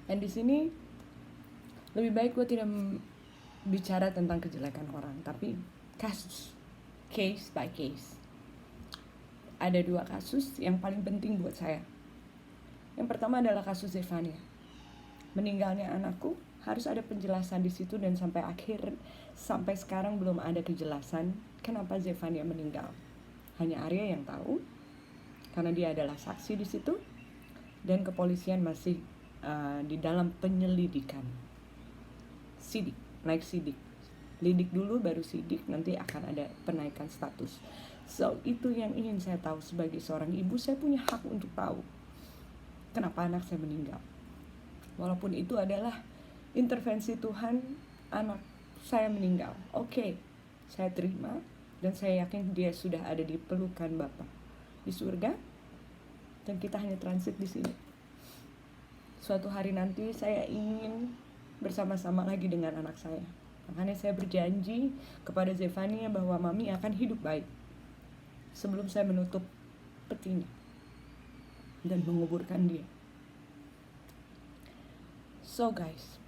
Dan di sini lebih baik gue tidak bicara tentang kejelekan orang, tapi kasus, case by case. Ada 2 kasus yang paling penting buat saya. Yang pertama adalah kasus Zefania. Meninggalnya anakku, harus ada penjelasan di situ, dan sampai sekarang belum ada kejelasan kenapa Zefania meninggal. Hanya Arya yang tahu, karena dia adalah saksi di situ, dan kepolisian masih di dalam penyelidikan. Naik sidik. Lidik dulu baru sidik, nanti akan ada penaikan status. So, itu yang ingin saya tahu sebagai seorang ibu. Saya punya hak untuk tahu kenapa anak saya meninggal. Walaupun itu adalah intervensi Tuhan, anak saya meninggal. Oke, saya terima, dan saya yakin dia sudah ada di pelukan Bapa di surga, dan kita hanya transit di sini. Suatu hari nanti saya ingin bersama-sama lagi dengan anak saya. Makanya saya berjanji kepada Zefania bahwa Mami akan hidup baik sebelum saya menutup petinya dan menguburkan dia. So guys,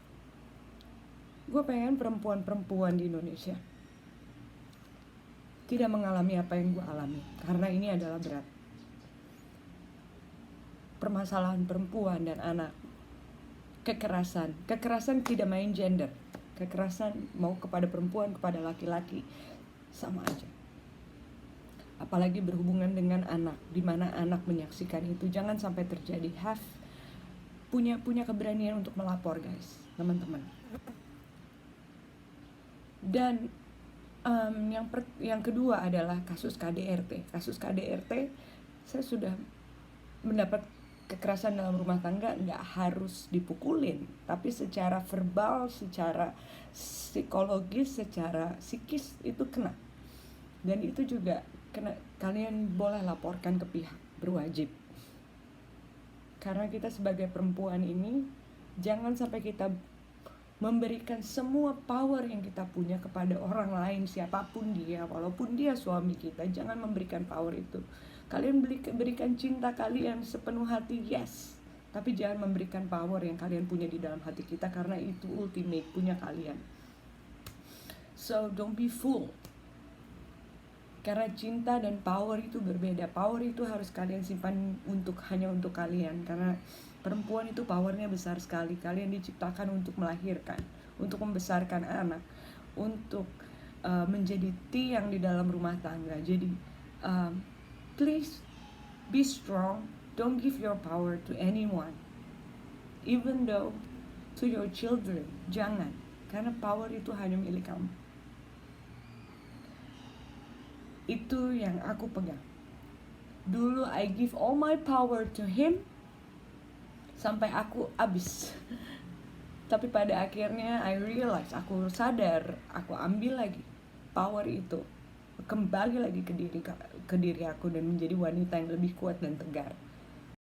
gue pengen perempuan-perempuan di Indonesia tidak mengalami apa yang gue alami, karena ini adalah berat. Permasalahan perempuan dan anak, kekerasan tidak main gender. Kekerasan mau kepada perempuan, kepada laki-laki, sama aja. Apalagi berhubungan dengan anak, di mana anak menyaksikan itu. Jangan sampai terjadi. Punya keberanian untuk melapor, guys, teman-teman. Dan yang kedua adalah kasus KDRT. Kasus KDRT, saya sudah mendapat kekerasan dalam rumah tangga. Nggak harus dipukulin, tapi secara verbal, secara psikologis, secara psikis itu kena. Dan itu juga kena. Kalian boleh laporkan ke pihak berwajib, karena kita sebagai perempuan ini jangan sampai kita memberikan semua power yang kita punya kepada orang lain, siapapun dia, walaupun dia suami kita. Jangan memberikan power itu. Kalian berikan cinta kalian sepenuh hati, yes, tapi jangan memberikan power yang kalian punya di dalam hati kita, karena itu ultimate punya kalian. So don't be fool, karena cinta dan power itu berbeda. Power itu harus kalian simpan hanya untuk kalian, karena perempuan itu powernya besar sekali. Kalian diciptakan untuk melahirkan, untuk membesarkan anak, untuk menjadi tiang di dalam rumah tangga. Jadi please be strong. Don't give your power to anyone, even though to your children. Jangan, karena power itu hanya milik kamu. Itu yang aku pegang. Dulu I give all my power to him sampai aku habis. Tapi pada akhirnya I realize, aku sadar, aku ambil lagi power itu, kembali lagi ke diri aku, dan menjadi wanita yang lebih kuat dan tegar.